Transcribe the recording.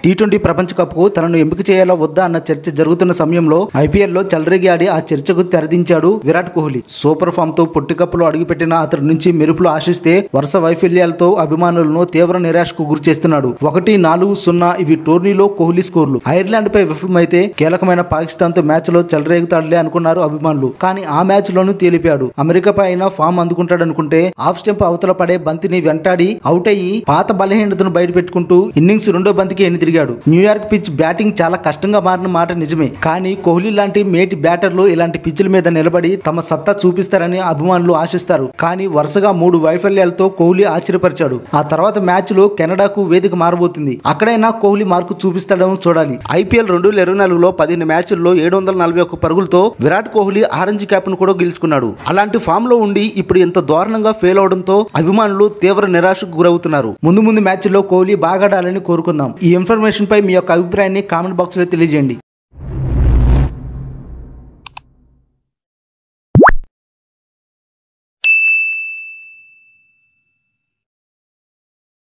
T20 ప్రపంచ cup కు తనను ఎంపిక చేయాలా వద్దా అన్న చర్చ జరుగుతున్న సమయంలో ఐపీఎల్ లో చెలరేగి ఆడి ఆ చర్చకు తెరదించాడు విరాట్ కోహ్లీ. సూపర్ ఫామ్ తో పొట్టి కప్పులో అడుగుపెట్టిన అతడి నుంచి మెరుపులు ఆశిస్తే వరుస వైఫల్యాలతో అభిమానులను తీవ్ర నిరాశకు గురిచేస్తున్నాడు. 1-4-0 ఇవి టోర్నీలో కోహ్లీ స్కోర్లు. ఐర్లాండ్ పై విఫలమైతే కీలకమైన పాకిస్తాన్ తో మ్యాచ్ లో చెలరేగుతాడులే అనుకున్నారు అభిమానులు. కానీ ఆ మ్యాచ్ లోనూ తేలిపాడు. అమెరికాపై అయినా ఫామ్ అందుకుంటాడనుకుంటే ఆఫ్ స్టెంప్ అవతల పడే బంతిని వెంటాడి అవుట్ అయ్యి పాత బలహీనతను బయట పెట్టుకుంటూ ఇన్నింగ్స్ రెండో బంతికి తిరిగాడు. న్యూయార్క్ పిచ్ బ్యాటింగ్ చాలా కష్టంగా మారిన మాట నిజమే. కానీ కోహ్లీ లాంటి మేటి బ్యాటర్లు ఇలాంటి పిచ్ల మీద నిలబడి తమ సత్తా చూపిస్తారని అభిమానులు ఆశిస్తారు. కానీ వరుసగా 3 వైఫల్యాలతో కోహ్లీ ఆశ్చర్యపరిచాడు. ఆ తర్వాత మ్యాచ్ లో కెనడాకు వేదిక మారబోతుంది. అక్కడైనా కోహ్లీ మార్కు చూపిస్తాడని చూడాలి. ఐపీఎల్ 2024లో 15 మ్యాచ్ల్లో 741 పరుగులతో విరాట్ కోహ్లీ ఆరెంజ్ క్యాప్ ను కూడా గెలుచుకున్నాడు. అలాంటి ఫామ్ లో ఉండి ఇప్పుడు ఇంత దారుణంగా ఫెయిల్ అవడంతో అభిమానులు తీవ్ర నిరాశకు గురవుతున్నారు. ముందు మ్యాచ్ లో కోహ్లీ బాగా ఆడాలని కోరుకుందాం. ఈ ఇన్ఫర్మేషన్ పై మీ యొక్క అభిప్రాయాన్ని కామెంట్ బాక్స్ లో తెలియజేయండి.